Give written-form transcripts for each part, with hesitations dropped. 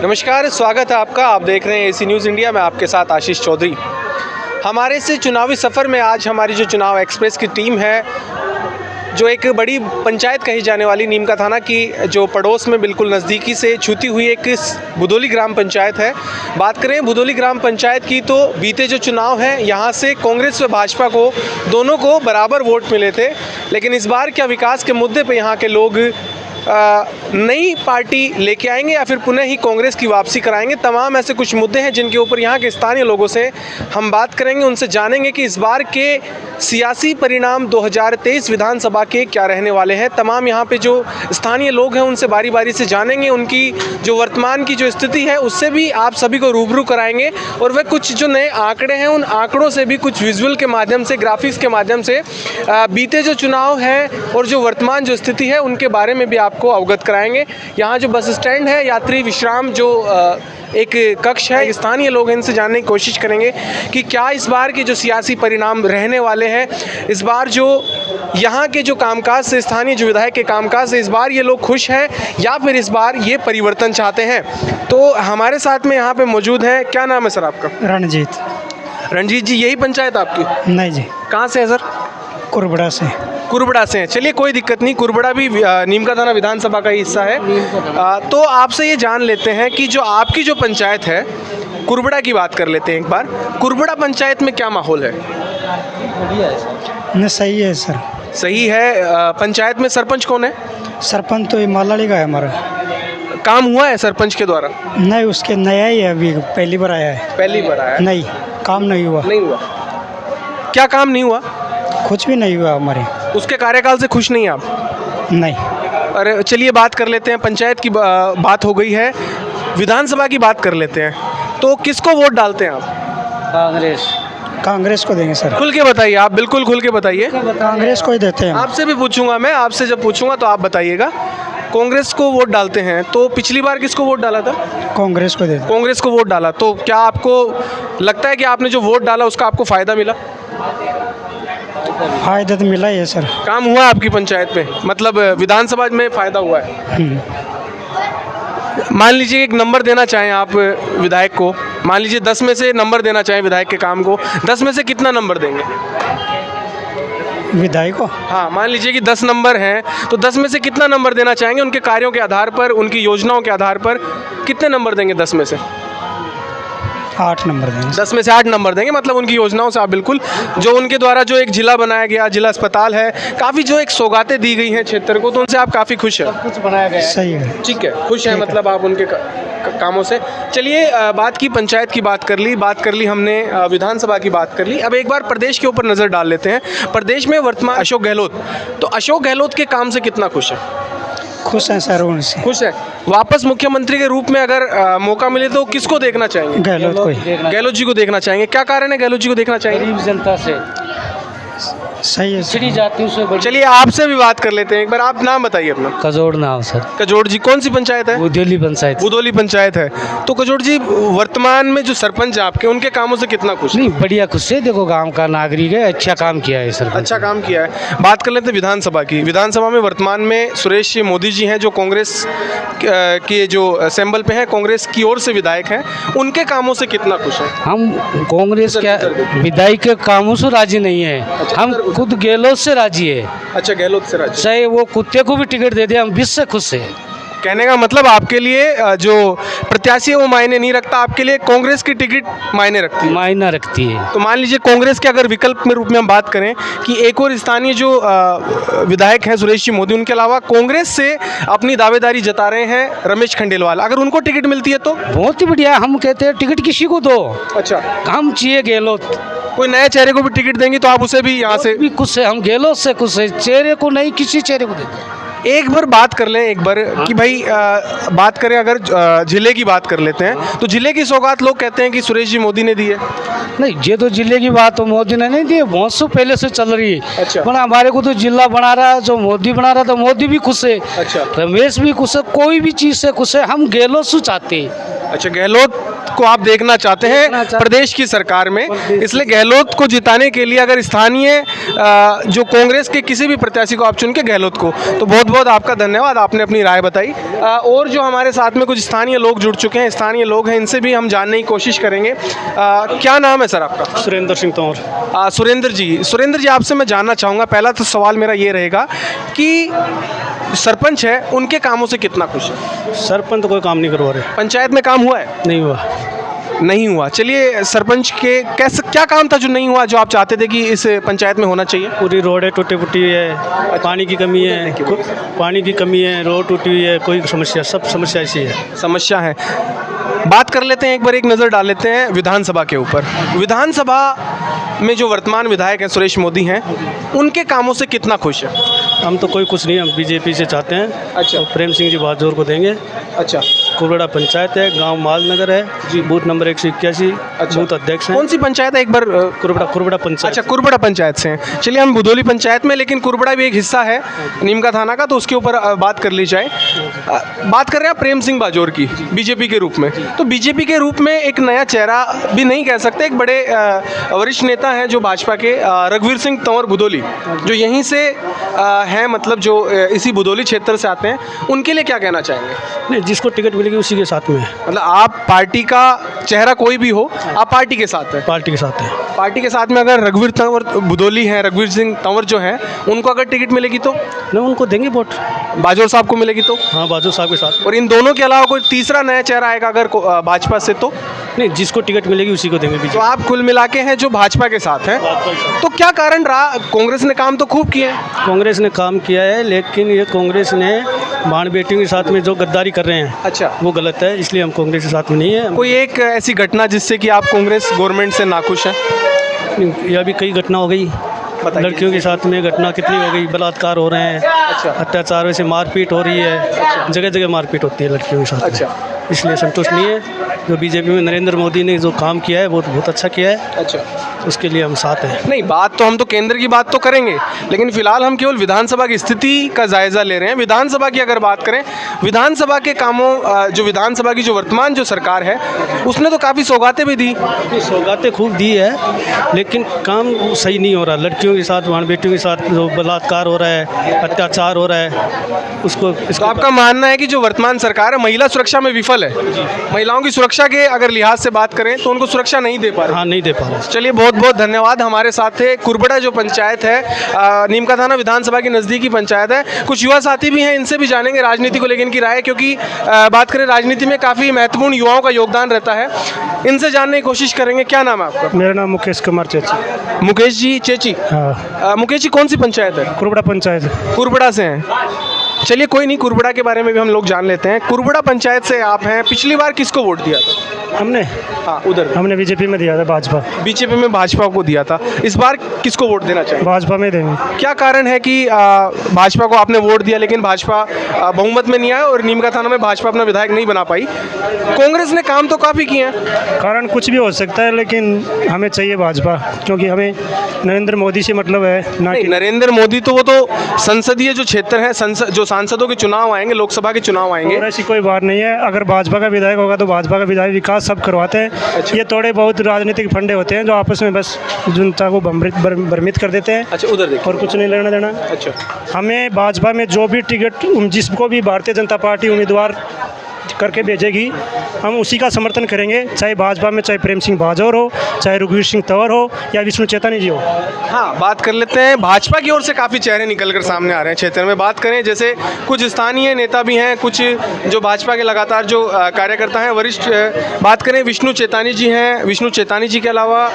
नमस्कार, स्वागत है आपका। आप देख रहे हैं एसी न्यूज़ इंडिया में, आपके साथ आशीष चौधरी। हमारे से चुनावी सफ़र में आज हमारी जो चुनाव एक्सप्रेस की टीम है, जो एक बड़ी पंचायत कही जाने वाली नीम का थाना की जो पड़ोस में बिल्कुल नज़दीकी से छूती हुई एक भुदोली ग्राम पंचायत है। बात करें भुदोली ग्राम पंचायत की तो बीते जो चुनाव हैं यहाँ से कांग्रेस व भाजपा को दोनों को बराबर वोट मिले थे, लेकिन इस बार क्या विकास के मुद्दे पे यहाँ के लोग नई पार्टी लेके आएंगे या फिर पुनः ही कांग्रेस की वापसी कराएंगे। तमाम ऐसे कुछ मुद्दे हैं जिनके ऊपर यहाँ के स्थानीय लोगों से हम बात करेंगे, उनसे जानेंगे कि इस बार के सियासी परिणाम 2023 विधानसभा के क्या रहने वाले हैं। तमाम यहाँ पे जो स्थानीय लोग हैं उनसे बारी बारी से जानेंगे, उनकी जो वर्तमान की जो स्थिति है उससे भी आप सभी को रूबरू कराएंगे और वह कुछ जो नए आंकड़े हैं उन आंकड़ों से भी कुछ विजुअल के माध्यम से, ग्राफिक्स के माध्यम से बीते जो चुनाव हैं और जो वर्तमान जो स्थिति है उनके बारे में भी आपको अवगत कराएंगे। यहाँ जो बस स्टैंड है, यात्री विश्राम जो एक कक्ष है, स्थानीय लोग हैं, इनसे जानने की कोशिश करेंगे कि क्या इस बार के जो सियासी परिणाम रहने वाले हैं, इस बार जो यहाँ के जो कामकाज से, स्थानीय जो विधायक के कामकाज से इस बार ये लोग खुश हैं या फिर इस बार ये परिवर्तन चाहते हैं। तो हमारे साथ में यहाँ पे मौजूद हैं, क्या नाम है सर आपका? रणजीत जी, यही पंचायत आपकी? नहीं जी। कहाँ से है सर? कुरबड़ा से। कुरबड़ा से हैं। चलिए कोई दिक्कत नहीं, कुरबड़ा भी नीम का थाना विधानसभा का ही हिस्सा है। तो आपसे ये जान लेते हैं कि जो आपकी जो पंचायत है, कुरबड़ा की बात कर लेते हैं एक बार। कुरबड़ा पंचायत में क्या माहौल है? बढ़िया है। नहीं, सही है सर। सही है। पंचायत में सरपंच कौन है? सरपंच तो ये मालाड़ी का है हमारा। काम हुआ है सरपंच के द्वारा? नहीं, उसके नया ही है, अभी पहली बार आया है। पहली बार आया? नहीं, काम नहीं हुआ। नहीं हुआ? क्या काम नहीं हुआ? कुछ भी नहीं हुआ हमारे। उसके कार्यकाल से खुश नहीं आप? नहीं। अरे चलिए बात कर लेते हैं, पंचायत की बात हो गई है, विधानसभा की बात कर लेते हैं। तो किसको वोट डालते हैं आप? कांग्रेस को देंगे सर। खुल के बताइए, आप बिल्कुल खुल के बताइए। कांग्रेस को ही देते हैं। आपसे भी पूछूंगा मैं, आपसे जब पूछूंगा तो आप बताइएगा। कांग्रेस को वोट डालते हैं, तो पिछली बार किसको वोट डाला था? कांग्रेस को देते। कांग्रेस को वोट डाला, तो क्या आपको लगता है कि आपने जो वोट डाला उसका आपको फ़ायदा मिला? फायदा तो मिला ही है सर। काम हुआ आपकी पंचायत में, मतलब विधानसभा में फ़ायदा हुआ है? मान लीजिए एक नंबर देना चाहें आप विधायक को, मान लीजिए 10 में से नंबर देना चाहें विधायक के काम को, 10 में से कितना नंबर देंगे विधायक को? हाँ, मान लीजिए कि 10 नंबर हैं, तो 10 में से कितना नंबर देना चाहेंगे? उनके कार्यों के आधार पर, उनकी योजनाओं के आधार पर कितने नंबर देंगे 10 में से? 8 नंबर देंगे। 10 में से 8 नंबर देंगे, मतलब उनकी योजनाओं से आप बिल्कुल, जो उनके द्वारा जो एक जिला बनाया गया, जिला अस्पताल है, काफ़ी जो एक सौगातें दी गई हैं क्षेत्र को, तो उनसे आप काफ़ी खुश हैं? कुछ बनाया गया है। सही है। ठीक है, खुश हैं मतलब आप उनके कामों से। चलिए बात की पंचायत की बात कर ली हमने, विधानसभा की बात कर ली। अब एक बार प्रदेश के ऊपर नज़र डाल लेते हैं। प्रदेश में वर्तमान अशोक गहलोत, तो अशोक गहलोत के काम से कितना खुश है? खुश हैं सर उनसे। खुश है। वापस मुख्यमंत्री के रूप में अगर मौका मिले तो किसको देखना चाहेंगे? गहलोत को ही। गहलोत जी को देखना चाहेंगे। क्या कारण है गहलोत जी को देखना चाहेंगे? गरीब जनता से, सही है पिछड़ी जातियों से। चलिए आपसे भी बात कर लेते हैं एक बार, आप नाम बताइए अपना। कजोड़ नाम सर। कजोड़ जी, कौन सी पंचायत है? भुदोली पंचायत। भुदोली पंचायत है। तो कजोड़ जी, वर्तमान में जो सरपंच है आपके, उनके कामों से कितना खुश? नहीं, बढ़िया खुश है। देखो गांव का नागरिक है, अच्छा काम किया है सर। अच्छा काम किया है। बात कर लेते हैं विधानसभा की। विधानसभा में वर्तमान में सुरेश मोदी जी हैं, जो कांग्रेस के जो असेंबल पे हैं, कांग्रेस की ओर से विधायक हैं, उनके कामों से कितना खुश है? हम कांग्रेस के विधायक के कामों से राजी नहीं है। हम खुद गहलोत से राजी है। अच्छा, गहलोत से राजी। चाहे वो कुत्ते को भी टिकट दे दे, हम 20 से खुश है। कहने का मतलब आपके लिए जो प्रत्याशी है वो मायने नहीं रखता, आपके लिए कांग्रेस की टिकट मायने रखती है? मायना रखती है। तो मान लीजिए कांग्रेस के अगर विकल्प में रूप में हम बात करें कि एक और स्थानीय जो विधायक हैं सुरेश जी मोदी, उनके अलावा कांग्रेस से अपनी दावेदारी जता रहे हैं रमेश खंडेलवाल, अगर उनको टिकट मिलती है तो? बहुत ही बढ़िया। हम कहते हैं टिकट किसी को दो। अच्छा, हम चाहिए गहलोत। कोई नए चेहरे को भी टिकट देंगे तो आप उसे भी यहाँ से भी खुश है। हम गहलोत से खुश है, चेहरे को नहीं, किसी चेहरे को देते। एक बार बात कर लें एक बार कि भाई बात करें, अगर जिले की बात कर लेते हैं तो जिले की सौगात लोग कहते हैं कि सुरेश जी मोदी ने दी है। नहीं, ये तो जिले की बात तो मोदी ने नहीं दी, बहुत सौ पहले से चल रही है। अच्छा। पर हमारे को तो जिला बना रहा है, जो मोदी बना रहा था, मोदी भी खुश है। अच्छा। रमेश भी खुश है, कोई भी चीज़ से खुश है। हम गहलोत से चाहते हैं। अच्छा, गहलोत को आप देखना चाहते हैं प्रदेश की सरकार में, इसलिए गहलोत को जिताने के लिए अगर स्थानीय जो कांग्रेस के किसी भी प्रत्याशी को आप चुन के गहलोत को, तो बहुत बहुत आपका धन्यवाद, आपने अपनी राय बताई। और जो हमारे साथ में कुछ स्थानीय लोग जुड़ चुके हैं, स्थानीय लोग हैं, इनसे भी हम जानने की कोशिश करेंगे। क्या नाम है सर आपका? सुरेंद्र सिंह तंवर। सुरेंद्र जी आपसे मैं जानना चाहूँगा, पहला तो सवाल मेरा ये रहेगा कि सरपंच है, उनके कामों से कितना खुश है? सरपंच तो कोई काम नहीं करवा रहे। पंचायत में काम हुआ है? नहीं हुआ। नहीं हुआ। चलिए, सरपंच के कैसे क्या काम था जो नहीं हुआ, जो आप चाहते थे कि इस पंचायत में होना चाहिए? पूरी रोड है टूटी फूटी है, पानी की कमी है, रोड टूटी हुई है, कोई समस्या, सब समस्या ऐसी है। समस्या है। बात कर लेते हैं, एक बार एक नज़र डाल लेते हैं विधानसभा के ऊपर। विधानसभा में जो वर्तमान विधायक हैं सुरेश मोदी हैं, उनके कामों से कितना खुश है? हम तो कोई कुछ नहीं, हम बीजेपी से चाहते हैं। अच्छा। तो प्रेम सिंह जी बहादुर को देंगे। अच्छा। कुरबड़ा पंचायत है, गांव मालनगर है जी, बूथ नंबर 181। अच्छा। बूथ अध्यक्ष हैं। कौन सी पंचायत है एक बार? कुरबड़ा पंचायत। अच्छा, कुरबड़ा पंचायत से हैं। चलिए, हम बुधौली पंचायत में, लेकिन कुरबड़ा भी एक हिस्सा है नीमका थाना का, तो उसके ऊपर बात कर ली जाए। बात कर रहे हैं प्रेम सिंह बाजोर की, बीजेपी के रूप में। तो बीजेपी के रूप में एक नया चेहरा भी नहीं कह सकते, एक बड़े वरिष्ठ नेता हैं जो भाजपा के, रघुवीर सिंह तंवर बुधौली, जो यहीं से हैं, मतलब जो इसी बुधौली क्षेत्र से आते हैं, उनके लिए क्या कहना चाहेंगे? नहीं, जिसको टिकट मिलेगी उसी के साथ में है। मतलब आप पार्टी का चेहरा कोई भी हो, आप पार्टी के साथ हैं? पार्टी के साथ है। पार्टी के साथ में अगर रघुवीर तंवर बुधौली हैं, रघुवीर सिंह तंवर जो हैं, उनको अगर टिकट मिलेगी तो? नहीं, उनको देंगे वोट। बाजोर साहब को मिलेगी तो? हाँ, बहादुर साहब के साथ। और इन दोनों के अलावा कोई तीसरा नया चेहरा आएगा अगर भाजपा से तो? नहीं, जिसको टिकट मिलेगी उसी को देंगे तो बीजेपी। आप कुल मिला के हैं जो भाजपा के साथ हैं, तो क्या कारण रहा? कांग्रेस ने काम तो खूब किए हैं। कांग्रेस ने काम किया है, लेकिन ये कांग्रेस ने बाण बेटियों के साथ में जो गद्दारी कर रहे हैं, अच्छा, वो गलत है, इसलिए हम कांग्रेस के साथ में नहीं है। कोई एक ऐसी घटना जिससे कि आप कांग्रेस गवर्नमेंट से नाखुश हैं? यह भी कई घटना हो गई, लड़कियों के साथ में घटना कितनी हो गई, बलात्कार हो रहे हैं, अच्छा, अत्याचार, वैसे मारपीट हो रही है, जगह जगह मारपीट होती है लड़कियों के साथ में। अच्छा, इसलिए संतुष्ट नहीं है। जो बीजेपी में नरेंद्र मोदी ने जो काम किया है वो बहुत अच्छा किया है, अच्छा, उसके लिए हम साथ हैं। नहीं, बात तो हम तो केंद्र की बात तो करेंगे, लेकिन फिलहाल हम केवल विधानसभा की स्थिति का जायजा ले रहे हैं। विधानसभा की अगर बात करें, विधानसभा के कामों, जो विधानसभा की जो वर्तमान जो सरकार है, उसने तो काफ़ी सौगातें भी दी। सौगातें खूब दी है, लेकिन काम सही नहीं हो रहा। लड़कियों के साथ, बहन बेटियों के साथ जो बलात्कार हो रहा है, अत्याचार हो रहा है, उसको तो आपका मानना है कि जो वर्तमान सरकार है महिला सुरक्षा में विफल है? महिलाओं की सुरक्षा के अगर लिहाज से बात करें तो उनको सुरक्षा नहीं दे पा रही? हाँ, नहीं दे पा रहे। चलिए, बहुत बहुत धन्यवाद। हमारे साथ थे कुरबड़ा जो पंचायत है, नीमका थाना विधानसभा की नज़दीकी पंचायत है। कुछ युवा साथी भी हैं, इनसे भी जानेंगे राजनीति को लेकर इनकी राय, क्योंकि बात करें राजनीति में काफ़ी महत्वपूर्ण युवाओं का योगदान रहता है। इनसे जानने की कोशिश करेंगे। क्या नाम है आपका? मेरा नाम मुकेश कुमार चेची। मुकेश जी चेची। हाँ, मुकेश जी, कौन सी पंचायत है? कुरबड़ा पंचायत। कुरबड़ा से हैं। चलिए, कोई नहीं, कुरबड़ा के बारे में भी हम लोग जान लेते हैं। कुरबड़ा पंचायत से आप हैं। पिछली बार किसको वोट दिया था? हमने हाँ, उधर हमने बीजेपी में दिया था, भाजपा। बीजेपी में भाजपा को दिया था। इस बार किसको वोट देना चाहिए? भाजपा में देंगे। क्या कारण है कि भाजपा को आपने वोट दिया, लेकिन भाजपा बहुमत में नहीं आया और नीमका थाना में भाजपा अपना विधायक नहीं बना पाई? कांग्रेस ने काम तो काफ़ी किए हैं। कारण कुछ भी हो सकता है, लेकिन हमें चाहिए भाजपा, क्योंकि हमें नरेंद्र मोदी से मतलब है ना। नहीं, नरेंद्र मोदी तो वो तो संसदीय जो क्षेत्र है, जो सांसदों के चुनाव आएंगे, लोकसभा के चुनाव आएंगे, और ऐसी कोई बात नहीं है। अगर भाजपा का विधायक होगा तो भाजपा का विधायक विकास सब करवाते हैं। अच्छा। ये थोड़े बहुत राजनीतिक फंडे होते हैं जो आपस में बस जनता को भ्रमित कर देते हैं। अच्छा, उधर देखो। और कुछ नहीं लेना देना। अच्छा, हमें भाजपा में जो भी टिकट, जिसको भी भारतीय जनता पार्टी उम्मीदवार करके भेजेगी, हम उसी का समर्थन करेंगे, चाहे भाजपा में चाहे प्रेम सिंह बाजौर हो, चाहे रघुवीर सिंह तंवर हो या विष्णु चेतानी जी हो। हाँ, बात कर लेते हैं। भाजपा की ओर से काफ़ी चेहरे निकल कर सामने आ रहे हैं क्षेत्र में। बात करें, जैसे कुछ स्थानीय नेता भी हैं, कुछ जो भाजपा के लगातार जो कार्यकर्ता हैं, वरिष्ठ। बात करें, विष्णु चेतानी जी हैं। विष्णु चेतानी जी के अलावा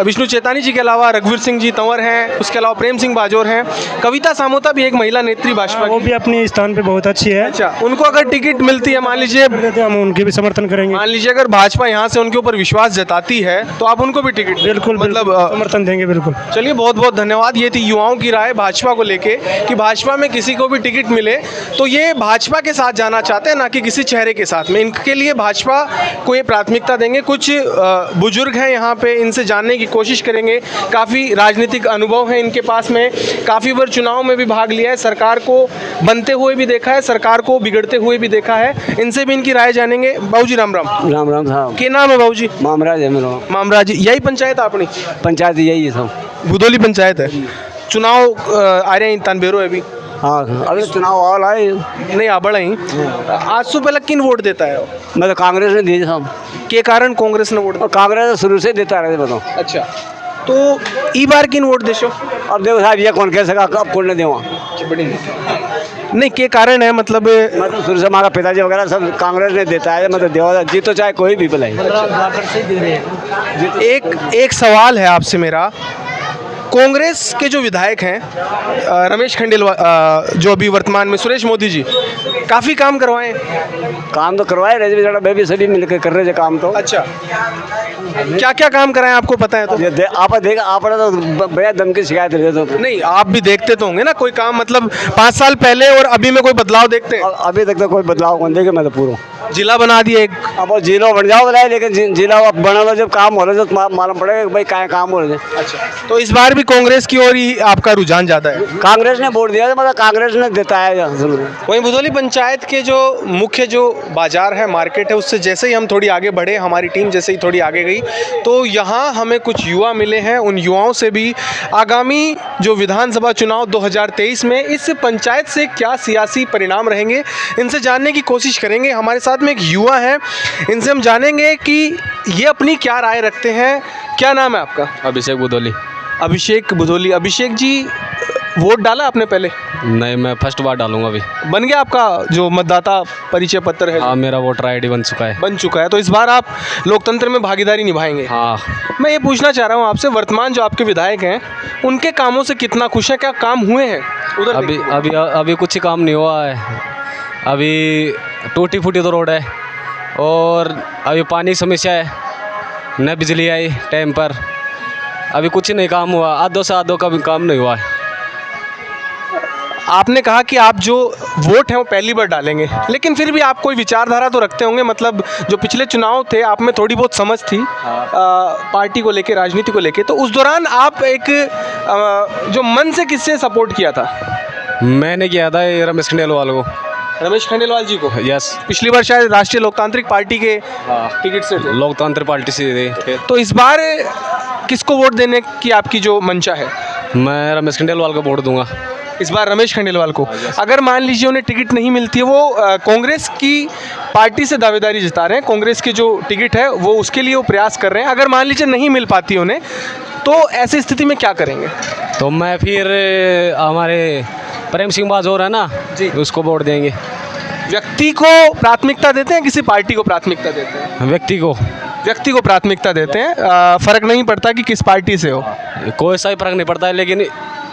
विष्णु चेतानी जी के अलावा रघुवीर सिंह जी तंवर हैं, उसके अलावा प्रेम सिंह बाजौर हैं। कविता सामोता भी एक महिला नेत्री भाजपा वो की। भी अपने स्थान पे बहुत अच्छी है। अच्छा, उनको अगर टिकट मिलती है, मान लीजिए, हम उनके भी समर्थन करेंगे। मान लीजिए अगर भाजपा यहाँ से उनके ऊपर विश्वास जताती है, तो आप उनको भी टिकट? बिल्कुल, मतलब समर्थन देंगे, बिल्कुल। चलिए, बहुत बहुत धन्यवाद। ये थी युवाओं की राय भाजपा को लेके कि भाजपा में किसी को भी टिकट मिले तो ये भाजपा के साथ जाना चाहते हैं, ना कि किसी चेहरे के साथ में। इनके लिए भाजपा को ये प्राथमिकता देंगे। कुछ बुजुर्ग हैं यहाँ पे, इनसे जानने की कोशिश करेंगे। काफ़ी राजनीतिक अनुभव है इनके पास में, काफ़ी बार चुनाव में भी भाग लिया है, सरकार को बनते हुए भी देखा है, सरकार को बिगड़ते हुए भी देखा है। इनसे भी इनकी राय जानेंगे। बाबूजी राम राम। राम राम साहब। के नाम है बाबूजी? मामराज है मेरा। मामराज, यही पंचायत अपनी? पंचायत यही है सब। बुदोली पंचायत है। चुनाव आ रहे हैं तानबेरो अभी। हाँ अभी चुनाव आ रहा है। नहीं आ बड़ा ही। आज से पहले किन वोट देता है? मैं तो कांग्रेस ने दी सब। के कारण कांग्रेस ने वोट? और कांग्रेस शुरू से देता रहे बताओ। अच्छा, तो ई बार किन वोट देशो? अब देखो साहब ये कौन कह सका कब कौन ने देवा। नहीं, के कारण है मतलब? मतलब शुरू से हमारा पिताजी वगैरह सब कांग्रेस ने देता है। मतलब देवा जीतो चाहे कोई भी भलाई। एक सवाल है आपसे मेरा। कांग्रेस के जो विधायक हैं रमेश खंडेलवाल, जो अभी वर्तमान में सुरेश मोदी जी, काफ़ी काम करवाए हैं। काम तो करवाए रहे बेचारा बेबी सभी मिलकर कर रहे थे काम तो। अच्छा, क्या क्या काम कराए आपको पता है? तो ये आप देखा आपने तो भैया दम की शिकायत दे दो। नहीं, आप भी देखते तो होंगे ना कोई काम, मतलब 5 साल पहले और अभी में कोई बदलाव देखते हैं? अभी तक तो कोई बदलाव कौन देखे। मैं तो पूरा जिला बना दिया एक। अब वो जिला बन जाओ बताए, लेकिन जिला बना लो जब काम हो रहा है तो मालूम पड़ेगा कि भाई क्या काम हो रहे हैं। अच्छा, तो इस बार भी कांग्रेस की ओर ही आपका रुझान ज़्यादा है? कांग्रेस ने वोट दिया मतलब कांग्रेस ने देता है। वहीं बुदोली पंचायत के जो मुख्य जो बाजार है, मार्केट है, उससे जैसे ही हम थोड़ी आगे बढ़े, हमारी टीम जैसे ही थोड़ी आगे गई, तो यहाँ हमें कुछ युवा मिले हैं। उन युवाओं से भी आगामी जो विधानसभा चुनाव 2023 में इस पंचायत से क्या सियासी परिणाम रहेंगे, इनसे जानने की कोशिश करेंगे। हमारे साथ में एक युवा है, इनसे हम जानेंगे कि ये अपनी क्या राय रखते हैं। क्या नाम है आपका? अभिषेक बुदोली। अभिषेक बुदोली। अभिषेक जी, वोट डाला आपने पहले? नहीं, मैं फर्स्ट बार डालूंगा अभी। बन गया आपका जो मतदाता परिचय पत्र है? हाँ, मेरा वोटर आईडी बन चुका है। बन चुका है, तो इस बार आप लोकतंत्र में भागीदारी निभाएंगे? हाँ। मैं ये पूछना चाह रहा हूँ आपसे, वर्तमान जो आपके विधायक हैं उनके कामों से कितना खुश है? क्या काम हुए हैं उधर? अभी अभी अभी कुछ ही काम नहीं हुआ है। अभी टूटी फूटी तो रोड है और अभी पानी की समस्या है, न बिजली आई टाइम पर। अभी कुछ नहीं काम हुआ, आधों से आधों का भी काम नहीं हुआ है। आपने कहा कि आप जो वोट हैं वो पहली बार डालेंगे, लेकिन फिर भी आप कोई विचारधारा तो रखते होंगे। मतलब जो पिछले चुनाव थे, आप में थोड़ी बहुत समझ थी पार्टी को लेके, राजनीति को लेके, तो उस दौरान आप एक जो मन से किससे सपोर्ट किया था? मैंने किया था ये रमेश खंडेलवाल को। रमेश खंडेलवाल जी को? यस। पिछली बार शायद राष्ट्रीय लोकतांत्रिक पार्टी के टिकट से थे। लोकतांत्रिक पार्टी से थे। तो इस बार किसको वोट देने की आपकी जो मंशा है? मैं रमेश खंडेलवाल को वोट दूंगा इस बार। रमेश खंडेलवाल को। अगर मान लीजिए उन्हें टिकट नहीं मिलती है, वो कांग्रेस की पार्टी से दावेदारी जता रहे हैं, कांग्रेस की जो टिकट है वो उसके लिए वो प्रयास कर रहे हैं, अगर मान लीजिए नहीं मिल पाती उन्हें, तो ऐसी स्थिति में क्या करेंगे? तो मैं फिर हमारे प्रेम सिंह बाजौर है ना जी, उसको वोट देंगे। व्यक्ति को प्राथमिकता देते हैं, किसी पार्टी को प्राथमिकता देते हैं? व्यक्ति को प्राथमिकता देते हैं। फ़र्क नहीं पड़ता कि किस पार्टी से हो? कोई सा ही फर्क नहीं पड़ता है, लेकिन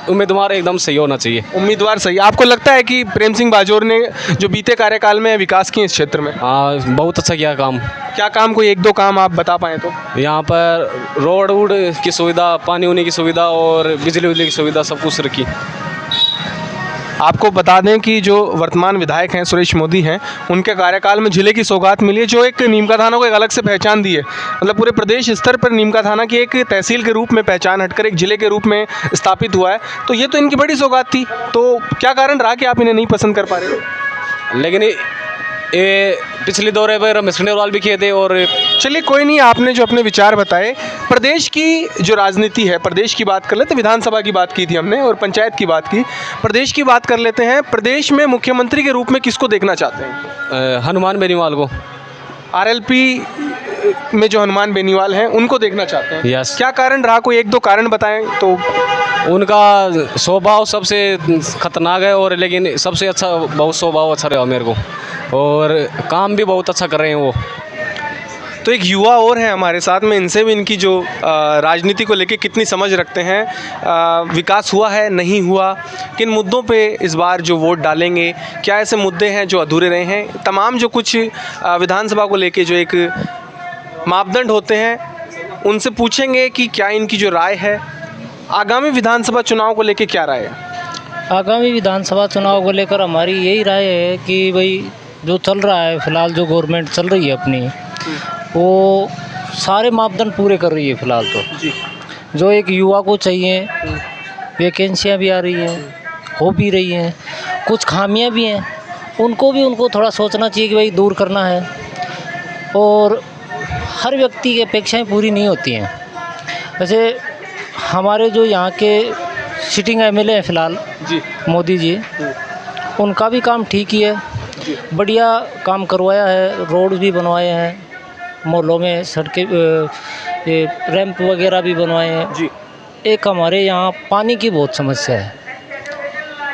उम्मीदवार एकदम सही होना चाहिए। उम्मीदवार सही। आपको लगता है कि प्रेम सिंह बाजौर ने जो बीते कार्यकाल में विकास किए इस क्षेत्र में? हाँ, बहुत अच्छा किया काम। क्या काम? कोई 1-2 काम आप बता पाएँ तो? यहाँ पर रोड वोड की सुविधा, पानी उनी की सुविधा और बिजली की सुविधा सब कुछ रखी। आपको बता दें कि जो वर्तमान विधायक हैं सुरेश मोदी हैं, उनके कार्यकाल में जिले की सौगात मिली है, जो एक नीमका थाना को एक अलग से पहचान दी है। मतलब पूरे प्रदेश स्तर पर नीमका थाना की एक तहसील के रूप में पहचान हटकर एक जिले के रूप में स्थापित हुआ है। तो ये तो इनकी बड़ी सौगात थी। तो क्या कारण रहा कि आप इन्हें नहीं पसंद कर पा रहे? लेकिन ये पिछले दौरे पर रमेश खंडेलवाल भी किए थे। और चलिए कोई नहीं, आपने जो अपने विचार बताए, प्रदेश की जो राजनीति है, प्रदेश की बात कर लेते हैं। विधानसभा की बात की थी हमने और पंचायत की बात की, प्रदेश की बात कर लेते हैं। प्रदेश में मुख्यमंत्री के रूप में किसको देखना चाहते हैं? हनुमान बेनीवाल को। आरएलपी में जो हनुमान बेनीवाल हैं उनको देखना चाहते हैं? यस। क्या कारण रहा? कोई 1-2 कारण बताएं तो। उनका स्वभाव सबसे खतरनाक है, और लेकिन सबसे अच्छा बहुत स्वभाव अच्छा रहा मेरे को, और काम भी बहुत अच्छा कर रहे हैं वो। तो एक युवा और हैं हमारे साथ में, इनसे भी इनकी जो राजनीति को लेके कितनी समझ रखते हैं, विकास हुआ है नहीं हुआ, किन मुद्दों पे इस बार जो वोट डालेंगे, क्या ऐसे मुद्दे हैं जो अधूरे रहे हैं, तमाम जो कुछ विधानसभा को लेके जो एक मापदंड होते हैं उनसे पूछेंगे कि क्या इनकी जो राय है। आगामी विधानसभा चुनाव को लेके क्या राय है? आगामी विधानसभा चुनाव को लेकर हमारी यही राय है कि भाई जो चल रहा है फ़िलहाल, जो गवर्नमेंट चल रही है अपनी, वो सारे मापदंड पूरे कर रही है फ़िलहाल तो जी। जो एक युवा को चाहिए, वैकेंसियाँ भी आ रही हैं, हो भी रही हैं, कुछ खामियां भी हैं, उनको थोड़ा सोचना चाहिए कि भाई दूर करना है। और हर व्यक्ति की अपेक्षाएं पूरी नहीं होती हैं। वैसे हमारे जो यहाँ के सिटिंग एमएलए हैं फ़िलहाल जी मोदी जी, उनका भी काम ठीक ही है, बढ़िया काम करवाया है, रोड भी बनवाए हैं, मोहल्लों में सड़कें ये रैंप वगैरह भी बनवाए हैं। जी एक हमारे यहाँ पानी की बहुत समस्या है,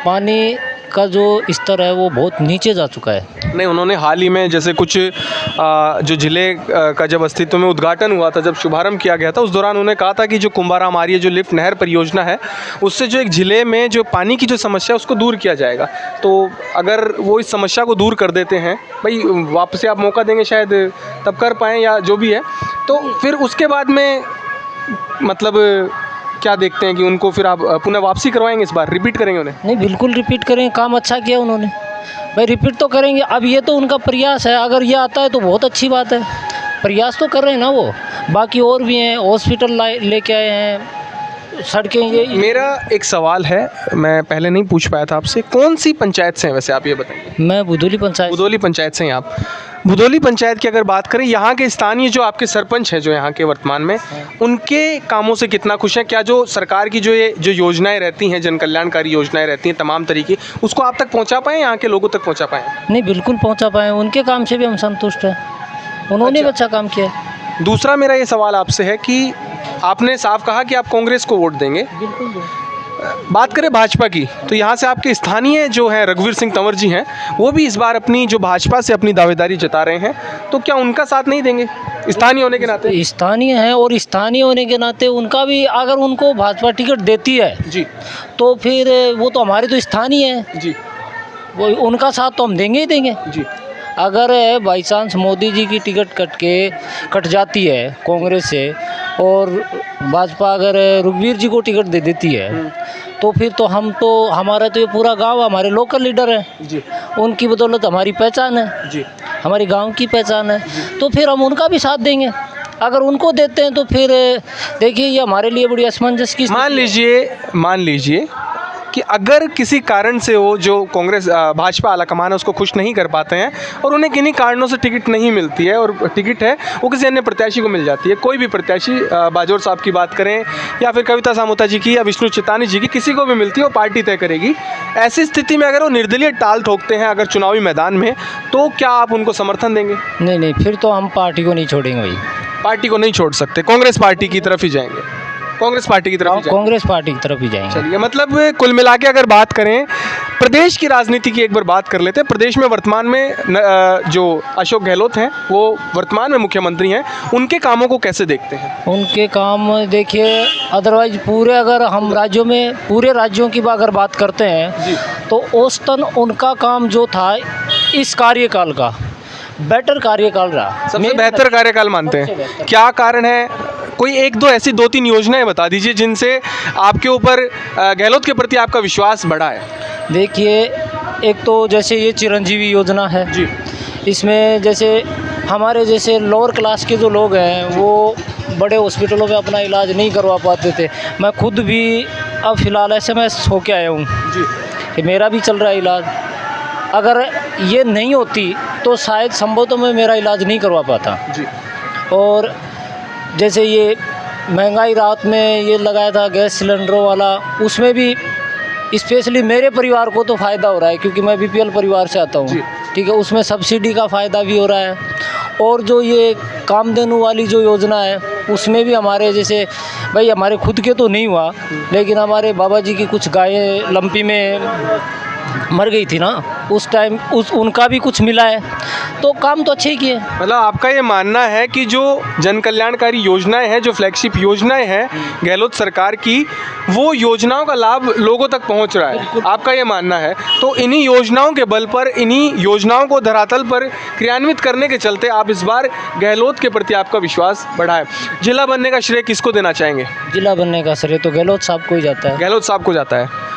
पानी का जो स्तर है वो बहुत नीचे जा चुका है। नहीं, उन्होंने हाल ही में जैसे कुछ जो ज़िले का जब अस्तित्व में उद्घाटन हुआ था, जब शुभारंभ किया गया था, उस दौरान उन्होंने कहा था कि जो कुंभाराम आ रही है जो लिफ्ट नहर परियोजना है, उससे जो एक ज़िले में जो पानी की जो समस्या है उसको दूर किया जाएगा। तो अगर वो इस समस्या को दूर कर देते हैं, भाई वापस से आप मौका देंगे शायद तब कर पाएँ या जो भी है, तो फिर उसके बाद में मतलब क्या देखते हैं कि उनको फिर आप पुनः वापसी करवाएंगे, इस बार रिपीट करेंगे उन्हें? नहीं, बिल्कुल रिपीट करेंगे, काम अच्छा किया उन्होंने, भाई रिपीट तो करेंगे। अब ये तो उनका प्रयास है, अगर ये आता है तो बहुत अच्छी बात है, प्रयास तो कर रहे हैं ना वो। बाकी और भी हैं, हॉस्पिटल लेके आए हैं, सड़कें ये। मेरा एक सवाल है, मैं पहले नहीं पूछ पाया था आपसे, कौन सी पंचायत से हैं वैसे आप ये बताइए? मैं बुधौली पंचायत। बुधौली पंचायत से हैं आप। बुधौली पंचायत की अगर बात करें, यहाँ के स्थानीय जो आपके सरपंच हैं जो यहाँ के वर्तमान में, उनके कामों से कितना खुश हैं? क्या जो सरकार की जो योजनाएं रहती हैं, जन कल्याणकारी योजनाएं रहती हैं तमाम तरीके, उसको आप तक पहुँचा पाएँ, यहाँ के लोगों तक पहुँचा पाएँ? नहीं, बिल्कुल पहुंचा पाए, उनके काम से भी हम संतुष्ट हैं, उन्होंने भी अच्छा काम किया। दूसरा मेरा ये सवाल आपसे है कि आपने साफ कहा कि आप कांग्रेस को वोट देंगे। बिल्कुल। बात करें भाजपा की, तो यहाँ से आपके स्थानीय जो हैं रघुवीर सिंह तंवर जी हैं, वो भी इस बार अपनी जो भाजपा से अपनी दावेदारी जता रहे हैं, तो क्या उनका साथ नहीं देंगे स्थानीय होने के नाते? स्थानीय है, और स्थानीय होने के नाते उनका भी, अगर उनको भाजपा टिकट देती है जी, तो फिर वो तो हमारे तो स्थानीय है जी, वो, उनका साथ तो हम देंगे ही देंगे। जी। अगर बाई चांस मोदी जी की टिकट कट जाती है कांग्रेस से, और भाजपा अगर रघुवीर जी को टिकट दे देती है, तो फिर तो हमारा तो ये पूरा गांव हमारे लोकल लीडर हैं जी, उनकी बदौलत हमारी पहचान है जी, हमारी गांव की पहचान है, तो फिर हम उनका भी साथ देंगे। अगर उनको देते हैं तो फिर देखिए ये हमारे लिए बड़ी असमंजस की मान लीजिए कि अगर किसी कारण से वो जो कांग्रेस भाजपा आलाकमान है उसको खुश नहीं कर पाते हैं और उन्हें किन्हीं कारणों से टिकट नहीं मिलती है, और टिकट है वो किसी अन्य प्रत्याशी को मिल जाती है, कोई भी प्रत्याशी, बाजोर साहब की बात करें या फिर कविता सामोता जी की या विष्णु चित्तानी जी की, किसी को भी मिलती है, वो पार्टी तय करेगी। ऐसी स्थिति में अगर वो निर्दलीय टाल ठोकते हैं अगर चुनावी मैदान में, तो क्या आप उनको समर्थन देंगे? नहीं, फिर तो हम पार्टी को नहीं छोड़ेंगे भाई। पार्टी को नहीं छोड़ सकते, कांग्रेस पार्टी की तरफ ही जाएंगे? कांग्रेस पार्टी की तरफ ही जाएंगे? कांग्रेस पार्टी की तरफ ही जाएंगे। चलिए, मतलब कुल मिला के अगर बात करें प्रदेश की राजनीति की, एक बार बात कर लेते हैं। प्रदेश में वर्तमान में जो अशोक गहलोत हैं वो वर्तमान में मुख्यमंत्री हैं, उनके कामों को कैसे देखते हैं? उनके काम देखिए, अदरवाइज पूरे अगर हम राज्यों में पूरे राज्यों की अगर बात करते हैं तो औसतन उनका काम जो था इस कार्यकाल का बेटर कार्यकाल रहा, सबसे बेहतर कार्यकाल मानते हैं। क्या कारण है? कोई एक दो ऐसी 2-3 योजनाएं बता दीजिए जिनसे आपके ऊपर गहलोत के प्रति आपका विश्वास बढ़ा है। देखिए, एक तो जैसे ये चिरंजीवी योजना है जी, इसमें जैसे हमारे जैसे लोअर क्लास के जो लोग हैं वो बड़े हॉस्पिटलों में अपना इलाज नहीं करवा पाते थे। मैं खुद भी अब फ़िलहाल SMS होके आया हूँ जी, कि मेरा भी चल रहा है इलाज। अगर ये नहीं होती तो शायद संभवतः मैं मेरा इलाज नहीं करवा पाता जी। और जैसे ये महंगाई राहत में ये लगाया था गैस सिलेंडरों वाला, उसमें भी स्पेशली मेरे परिवार को तो फ़ायदा हो रहा है क्योंकि मैं BPL परिवार से आता हूँ, ठीक है। उसमें सब्सिडी का फ़ायदा भी हो रहा है, और जो ये कामधेनु वाली जो योजना है उसमें भी हमारे जैसे, भाई हमारे खुद के तो नहीं हुआ, लेकिन हमारे बाबा जी की कुछ गायें लंपी में मर गई थी ना, उस टाइम उनका भी कुछ मिला है, तो काम तो अच्छे ही किए। मतलब आपका ये मानना है कि जो जन कल्याणकारी योजनाएं हैं, जो फ्लैगशिप योजनाएं हैं गहलोत सरकार की, वो योजनाओं का लाभ लोगों तक पहुंच रहा है, आपका ये मानना है। तो इन्हीं योजनाओं के बल पर, इन्हीं योजनाओं को धरातल पर क्रियान्वित करने के चलते आप इस बार गहलोत के प्रति आपका विश्वास बढ़ा है। जिला बनने का श्रेय किसको देना चाहेंगे? जिला बनने का श्रेय तो गहलोत साहब को ही जाता है। गहलोत साहब को जाता है।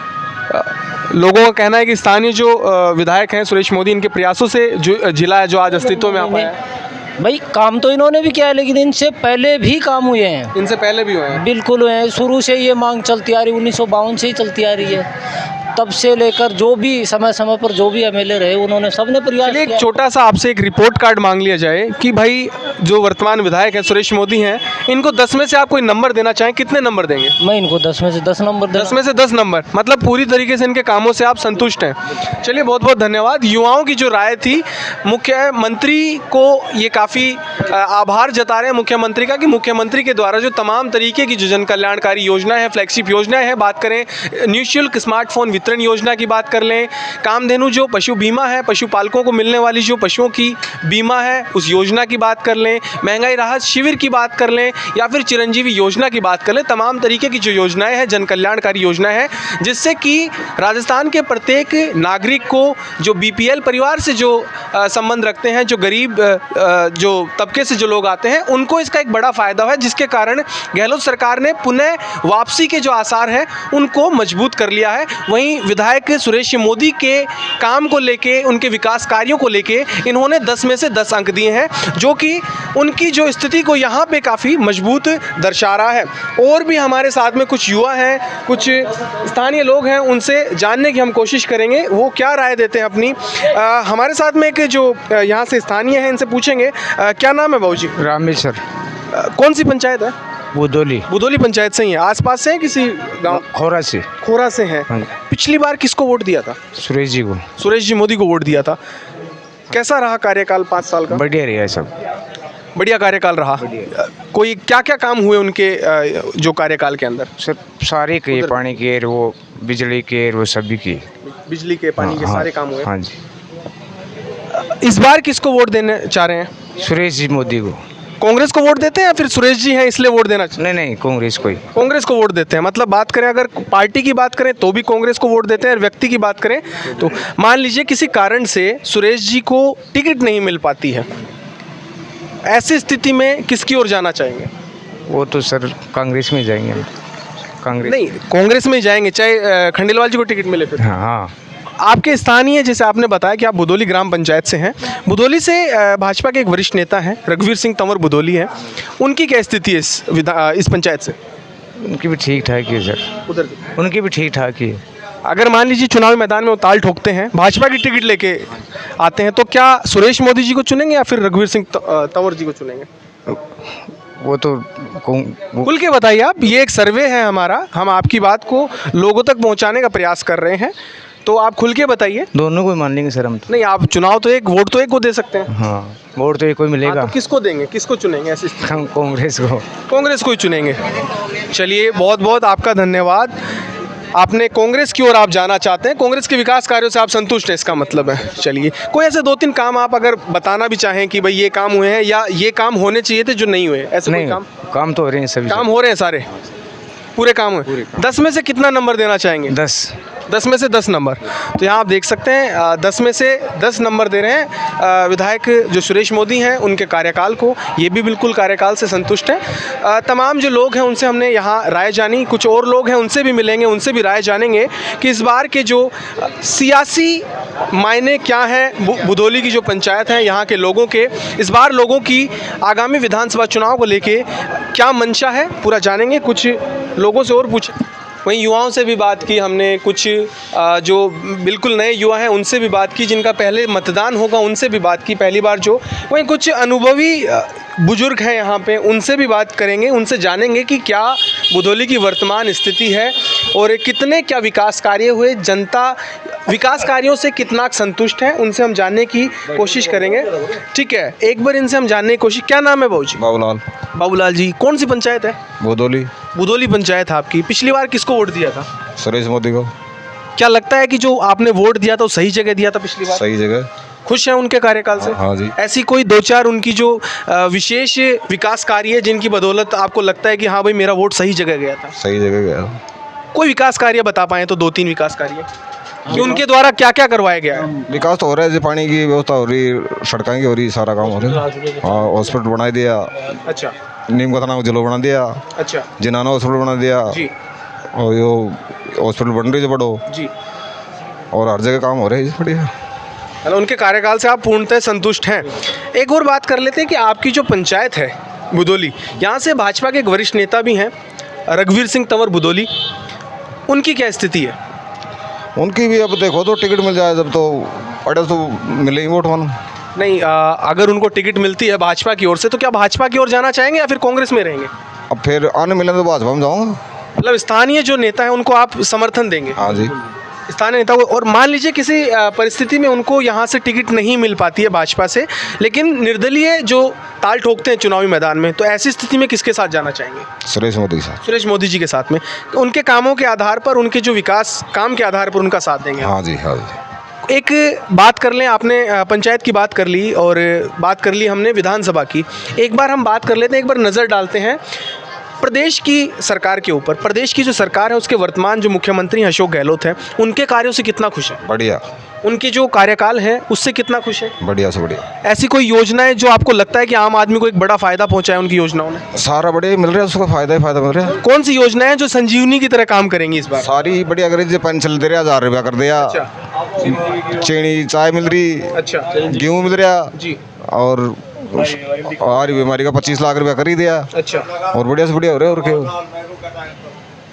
लोगों का कहना है कि स्थानीय जो विधायक हैं सुरेश मोदी, इनके प्रयासों से जो जिला है जो आज अस्तित्व में आ पाया है। भाई काम तो इन्होंने भी किया है, लेकिन इनसे पहले भी काम हुए हैं, इनसे पहले भी हुए हैं। बिल्कुल हुए हैं। शुरू से ये मांग चलती आ रही, 1952 से ही चलती आ रही है। तब से लेकर जो भी समय समय पर जो भी एमएलए रहे उन्होंने सबने प्रयास चलिए एक किया। छोटा सा आपसे एक रिपोर्ट कार्ड मांग लिया जाए कि भाई जो वर्तमान विधायक हैं सुरेश मोदी हैं, इनको 10 में से आप कोई नंबर देना चाहें, कितने नंबर देंगे? मैं इनको 10 में से 10 नंबर 10 में से 10 नंबर, मतलब पूरी तरीके से इनके कामों से आप संतुष्ट हैं। चलिए बहुत बहुत धन्यवाद। युवाओं की जो राय थी, मुख्यमंत्री को ये काफ़ी आभार जता रहे हैं मुख्यमंत्री का कि मुख्यमंत्री के द्वारा जो तमाम तरीके की जो जन कल्याणकारी योजना है, फ्लैगशिप योजनाएं हैं, बात करें निःशुल्क स्मार्टफोन वितरण योजना की बात कर लें, कामधेनु जो पशु बीमा है, पशुपालकों को मिलने वाली जो पशुओं की बीमा है उस योजना की बात कर लें, महंगाई राहत शिविर की बात कर लें या फिर चिरंजीवी योजना की बात कर लें, तमाम तरीके की जो योजनाएं हैं, जन कल्याणकारी योजनाएं हैं, जिससे कि राजस्थान के प्रत्येक नागरिक को जो बीपीएल परिवार से जो संबंध रखते हैं, जो गरीब जो तबके से जो लोग आते हैं, उनको इसका एक बड़ा फ़ायदा है, जिसके कारण गहलोत सरकार ने पुनः वापसी के जो आसार हैं उनको मजबूत कर लिया है। वहीं विधायक सुरेश मोदी के काम को लेके, उनके विकास कार्यों को लेके इन्होंने 10 में से 10 अंक दिए हैं, जो कि उनकी जो स्थिति को यहाँ पे काफ़ी मजबूत दर्शा रहा है। और भी हमारे साथ में कुछ युवा हैं, कुछ स्थानीय लोग हैं, उनसे जानने की हम कोशिश करेंगे वो क्या राय देते हैं अपनी। हमारे साथ में एक जो यहाँ से स्थानीय हैं, इनसे पूछेंगे क्या नाम है बाबू जी? रामेश्वर। कौन सी पंचायत है? बुदोली। बुदोली पंचायत से ही है? आसपास से है किसी गांव? खोरा से। खोरा से हैं। हाँ। पिछली बार किसको वोट दिया था? सुरेश जी को। सुरेश जी मोदी को वोट दिया था। कैसा रहा कार्यकाल 5 साल का? बढ़िया रहा सब। बढ़िया कार्यकाल रहा। कोई क्या क्या काम हुए उनके जो कार्यकाल के अंदर? सब सारे के, पानी के, वो बिजली के, वो सभी की। बिजली के, पानी के सारे काम हुए। हाँ जी। इस बार किसको वोट देने चाह रहे हैं? सुरेश जी मोदी को। कांग्रेस को वोट देते हैं या फिर सुरेश जी हैं इसलिए वोट देना चाहिए? नहीं, कांग्रेस को ही। कांग्रेस को वोट देते हैं। मतलब बात करें अगर पार्टी की बात करें तो भी कांग्रेस को वोट देते हैं, और व्यक्ति की बात करें तो मान लीजिए किसी कारण से सुरेश जी को टिकट नहीं मिल पाती है, ऐसी स्थिति में किसकी ओर जाना चाहेंगे? वो तो सर कांग्रेस में जाएंगे। कांग्रेस नहीं, कांग्रेस में जाएंगे चाहे खंडेलवाल जी को टिकट मिले फिर? हाँ। आपके स्थानीय, जैसे आपने बताया कि आप बुदोली ग्राम पंचायत से हैं, बुदोली से भाजपा के एक वरिष्ठ नेता हैं रघुवीर सिंह तंवर बुदोली हैं, उनकी क्या स्थिति है इस पंचायत से? उनकी भी ठीक ठाक ही है सर। उधर उनकी भी ठीक ठाक ही है। अगर मान लीजिए चुनावी मैदान में वो ताल ठोकते हैं, भाजपा की टिकट लेके आते हैं, तो क्या सुरेश मोदी जी को चुनेंगे या फिर रघुवीर सिंह तंवर जी को चुनेंगे? वो तो खुल के बताइए आप। ये एक सर्वे है हमारा, हम आपकी बात को लोगों तक पहुंचाने का प्रयास कर रहे हैं, तो आप खुल के बताइए। दोनों को मान लेंगे सर हम तो। नहीं, आप चुनाव तो एक, वोट तो एक को दे सकते हैं। हाँ, वोट तो एक कोई मिलेगा। तो किसको देंगे, किसको चुनेंगे? ऐसी हम कांग्रेस को। कांग्रेस को ही चुनेंगे। चलिए बहुत बहुत आपका धन्यवाद। आपने कांग्रेस की ओर आप जाना चाहते हैं, कांग्रेस के विकास कार्यों से आप संतुष्ट हैं, इसका मतलब है। चलिए, कोई ऐसे 2-3 काम आप अगर बताना भी चाहें कि भाई ये काम हुए हैं या ये काम होने चाहिए थे जो नहीं हुए, ऐसे नहीं, कोई काम तो हो रहे हैं सभी। काम हो रहे हैं सारे, पूरे काम हुए। 10 में से कितना नंबर देना चाहेंगे? 10 में से 10 नंबर। तो यहाँ आप देख सकते हैं 10 में से 10 नंबर दे रहे हैं विधायक जो सुरेश मोदी हैं उनके कार्यकाल को। ये भी बिल्कुल कार्यकाल से संतुष्ट हैं। तमाम जो लोग हैं उनसे हमने यहाँ राय जानी, कुछ और लोग हैं उनसे भी मिलेंगे, उनसे भी राय जानेंगे कि इस बार के जो सियासी मायने क्या हैं बुदोली की जो पंचायत है, यहाँ के लोगों के, इस बार लोगों की आगामी विधानसभा चुनाव को लेके क्या मंशा है, पूरा जानेंगे। कुछ लोगों से और पूछे, वहीं युवाओं से भी बात की हमने, कुछ जो बिल्कुल नए युवा हैं उनसे भी बात की, जिनका पहले मतदान होगा उनसे भी बात की पहली बार जो, वहीं कुछ अनुभवी बुजुर्ग हैं यहाँ पे, उनसे भी बात करेंगे, उनसे जानेंगे कि क्या बुदोली की वर्तमान स्थिति है और कितने क्या विकास कार्य हुए, जनता विकास कार्यों से कितना संतुष्ट है, उनसे हम जानने की कोशिश करेंगे। ठीक है, एक बार इनसे हम जानने की कोशिश। क्या नाम है बाबू जी? बाबूलाल। बाबूलाल जी, कौन सी पंचायत है? बुदोली। बुदोली पंचायत आपकी। पिछली बार किसको वोट दिया था? सुरेश मोदी को। क्या लगता है कि जो आपने वोट दिया था वो सही जगह दिया था पिछली बार? सही जगह। खुश हैं उनके कार्यकाल से? हाँ जी। ऐसी कोई 2-4 उनकी जो विशेष विकास कार्य है जिनकी बदौलत आपको लगता है कि हाँ भाई मेरा वोट सही जगह गया था? सही जगह गया। कोई विकास कार्य बता पाएँ तो 2-3 विकास कार्य कि उनके द्वारा क्या क्या करवाया गया है? विकास तो हो रहा है, जैसे पानी की व्यवस्था हो रही, सड़कों की हो रही, सारा काम हो रहा है। हाँ, हॉस्पिटल बना दिया। अच्छा। नीम का थाना को जिलो बना दिया। अच्छा। जिनाना हॉस्पिटल बना दिया जी। और यो हॉस्पिटल बन रही है बड़ो जी, और हर जगह काम हो रहा है बढ़िया। मतलब उनके कार्यकाल से आप पूर्णतः संतुष्ट हैं। एक और बात कर लेते हैं कि आपकी जो पंचायत है बुदोली, यहाँ से भाजपा के एक वरिष्ठ नेता भी हैं रघुवीर सिंह तंवर बुदोली, उनकी क्या स्थिति है? उनकी भी अब देखो तो टिकट मिल जाए जब तो अड़े तो मिलेगी वोट वन। नहीं, अगर उनको टिकट मिलती है भाजपा की ओर से तो क्या भाजपा की ओर जाना चाहेंगे या फिर कांग्रेस में रहेंगे? अब फिर आने मिले तो भाजपा में जाऊँगा। मतलब स्थानीय जो नेता है उनको आप समर्थन देंगे? हाँ जी। स्थानीय नेता को। और मान लीजिए किसी परिस्थिति में उनको यहाँ से टिकट नहीं मिल पाती है भाजपा से, लेकिन निर्दलीय जो ताल ठोकते हैं चुनावी मैदान में, तो ऐसी स्थिति में किसके साथ जाना चाहेंगे? सुरेश मोदी के साथ। सुरेश मोदी जी के साथ में। तो उनके कामों के आधार पर, उनके जो विकास काम के आधार पर उनका साथ देंगे? हाँ जी, हाँ जी। एक बात कर लें, आपने पंचायत की बात कर ली और बात कर ली हमने विधानसभा की, एक बार हम बात कर लेते हैं, एक बार नज़र डालते हैं प्रदेश की सरकार के ऊपर। प्रदेश की जो सरकार है उसके वर्तमान जो मुख्यमंत्री अशोक गहलोत हैं, उनके कार्यों से कितना खुश है? बढ़िया। उनकी जो कार्यकाल है उससे कितना खुश है? बढ़िया से बढ़िया। ऐसी कोई योजनाएं जो आपको लगता है कि आम आदमी को एक बड़ा फायदा पहुंचा है उनकी योजनाओं ने? सारा बढ़िया मिल रहा है, उसको फायदा ही फायदा मिल रहा है। कौन सी योजनाएं हैं जो संजीवनी की तरह काम करेंगी इस बार? सारी बढ़िया कर रही है। पेंशन दे रहा 1000 रुपया कर दिया। चीनी चाय मिल रही। अच्छा। गेहूँ मिल रहा जी। और बीमारी का 25 लाख रुपया कर ही दिया। अच्छा। और बढ़िया से बढ़िया हो रहा है। और क्या,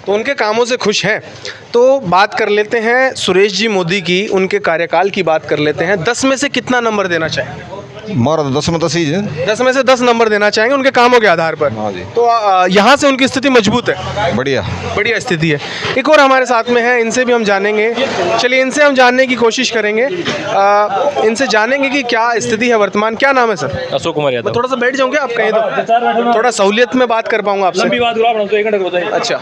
तो उनके कामों से खुश हैं। तो बात कर लेते हैं सुरेश जी मोदी की, उनके कार्यकाल की बात कर लेते हैं। 10 में से कितना नंबर देना चाहेंगे? मारा तो 10 में 10 ही है। 10 में से 10 नंबर देना चाहेंगे उनके कामों के आधार पर? हाँ जी। तो यहाँ से उनकी स्थिति मजबूत है? बढ़िया बढ़िया स्थिति है। एक और हमारे साथ में है, इनसे भी हम जानेंगे। चलिए इनसे हम जानने की कोशिश करेंगे, इनसे जानेंगे कि क्या स्थिति है वर्तमान। क्या नाम है सर? अशोक कुमार यादव। थोड़ा सा बैठ जाऊँगे आप कहीं तो थोड़ा सहूलियत में बात कर पाऊँगा आपसे। अच्छा,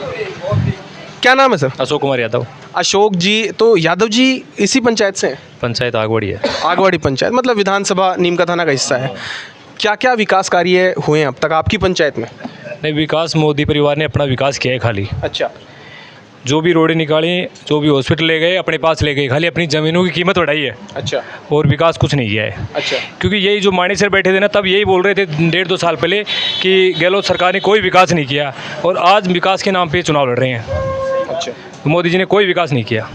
क्या नाम है सर? अशोक कुमार यादव। अशोक जी, तो यादव जी इसी पंचायत से हैं? पंचायत आगवाड़ी है। आगवाड़ी पंचायत मतलब विधानसभा नीमका थाना का हिस्सा है। क्या क्या विकास कार्य हुए हैं अब तक आपकी पंचायत में? नहीं, विकास मोदी परिवार ने अपना विकास किया है खाली। अच्छा। जो भी रोडें निकाली, जो भी हॉस्पिटल ले गए अपने पास ले गए, खाली अपनी ज़मीनों की कीमत बढ़ाई है। अच्छा। और विकास कुछ नहीं किया है। अच्छा। क्योंकि यही जो माणी सर बैठे थे ना, तब यही बोल रहे थे 1.5-2 साल पहले कि गहलोत सरकार ने कोई विकास नहीं किया, और आज विकास के नाम पे चुनाव लड़ रहे हैं। अच्छा। मोदी जी ने कोई विकास नहीं किया।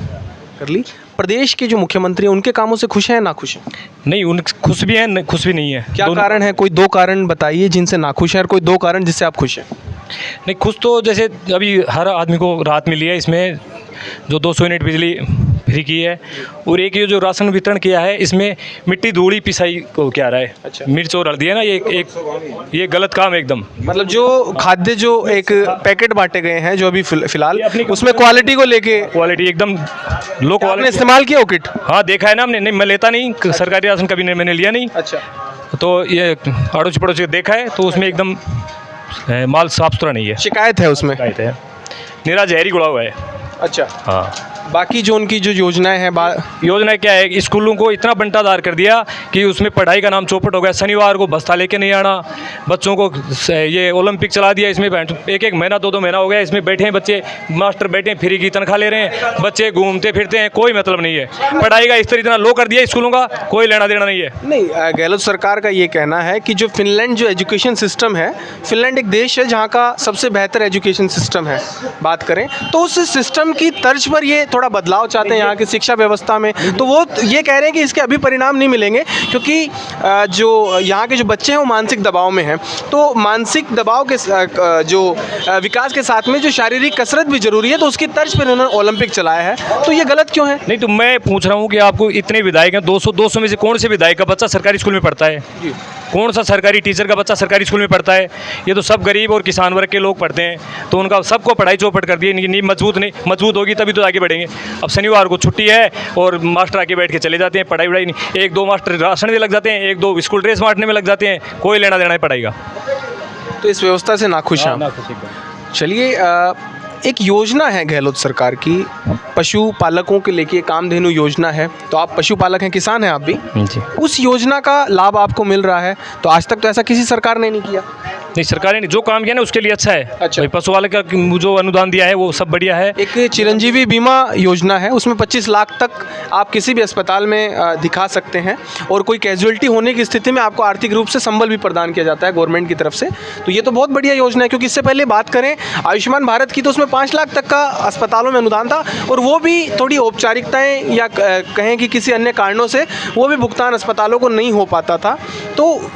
कर ली। प्रदेश के जो मुख्यमंत्री हैं उनके कामों से खुश हैं ना खुश हैं? नहीं, उन खुश भी हैं, खुश भी नहीं है। क्या कारण है? कोई 2 कारण बताइए जिनसे नाखुश हैं, और कोई 2 कारण जिससे आप खुश हैं। नहीं, खुश तो जैसे अभी हर आदमी को राहत मिली है इसमें, जो 200 यूनिट बिजली फ्री की है, और एक ये जो राशन वितरण किया है, इसमें मिट्टी धूड़ी पिसाई को क्या रहा है। अच्छा। मिर्च और हल्दी है ना, ये गलत काम है एकदम। मतलब जो खाद्य जो एक पैकेट बांटे गए हैं जो अभी फिलहाल, उसमें क्वालिटी को लेके, क्वालिटी एकदम लो आपने क्वालिटी। इस्तेमाल किया वो किट? हाँ, देखा है ना हमने। नहीं, मैं लेता नहीं सरकारी राशन, कभी मैंने लिया नहीं। अच्छा। तो ये अड़ोसी पड़ोसी देखा है, तो उसमें एकदम माल साफ सुथरा नहीं है। शिकायत है उसमें? शिकायत है, निरा जहरी गुड़ा हुआ है। अच्छा। हाँ। बाकी जो उनकी जो योजनाएं हैं, योजना क्या है, स्कूलों को इतना बंटादार कर दिया कि उसमें पढ़ाई का नाम चौपट हो गया। शनिवार को बस्ता लेके नहीं आना, बच्चों को ये ओलंपिक चला दिया, इसमें 1-1 महीना 2-2 महीना हो गया, इसमें बैठे हैं बच्चे, मास्टर बैठे हैं, फ्री की तनख्वाह ले रहे हैं, बच्चे घूमते फिरते हैं, कोई मतलब नहीं है। पढ़ाई का स्तर इतना लो कर दिया स्कूलों का, कोई लेना देना नहीं है। नहीं, गहलोत सरकार का ये कहना है कि जो फिनलैंड जो एजुकेशन सिस्टम है, फिनलैंड एक देश है जहाँ का सबसे बेहतर एजुकेशन सिस्टम है बात करें, तो उस सिस्टम की तर्ज पर ये थोड़ा बदलाव चाहते हैं यहाँ की शिक्षा व्यवस्था में। तो वो ये कह रहे हैं कि इसके अभी परिणाम नहीं मिलेंगे, क्योंकि जो यहाँ के जो बच्चे हैं वो मानसिक दबाव में हैं। तो मानसिक दबाव के जो विकास के साथ में जो शारीरिक कसरत भी जरूरी है, तो उसकी तर्ज पर उन्होंने ओलंपिक चलाया है। तो ये गलत क्यों है? नहीं, तो मैं पूछ रहा हूँ कि आपको इतने विधायक हैं, 200 में से कौन से विधायक का बच्चा सरकारी स्कूल में पढ़ता है? कौन सा सरकारी टीचर का बच्चा सरकारी स्कूल में पढ़ता है? ये तो सब गरीब और किसान वर्ग के लोग पढ़ते हैं, तो उनका सबको पढ़ाई चौपट कर दी। इनकी नींव मजबूत होगी तभी तो आगे बढ़ेंगे। अब शनिवार को छुट्टी है और मास्टर आके बैठ के चले जाते हैं, पढ़ाई नहीं। 1-2 मास्टर राशन में लग जाते हैं, 1-2 स्कूल ड्रेस बांटने में लग जाते हैं, कोई लेना देना है पढ़ाई का। तो इस व्यवस्था से नाखुश हैं। चलिए, एक योजना है गहलोत सरकार की, पशुपालकों के लेके कामधेनु योजना है। तो आप पशुपालक हैं, किसान हैं आप भी जी। उस योजना का लाभ आपको मिल रहा है, तो आज तक तो ऐसा किसी सरकार ने नहीं किया। नहीं, सरकार ने जो काम किया ना उसके लिए अच्छा है। अच्छा। पशुपालक का जो अनुदान दिया है वो सब बढ़िया है। एक चिरंजीवी बीमा योजना है, उसमें 25 लाख तक आप किसी भी अस्पताल में दिखा सकते हैं, और कोई कैजुअलिटी होने की स्थिति में आपको आर्थिक रूप से संबल भी प्रदान किया जाता है गवर्नमेंट की तरफ से। तो ये तो बहुत बढ़िया योजना है, क्योंकि इससे पहले बात करें आयुष्मान भारत की, तो उसमें 5 लाख तक का अस्पतालों में अनुदान था, और वो भी थोड़ी औपचारिकताएं या कहें कि किसी अन्य कारणों से वो भी भुगतान अस्पतालों को नहीं हो पाता था। तो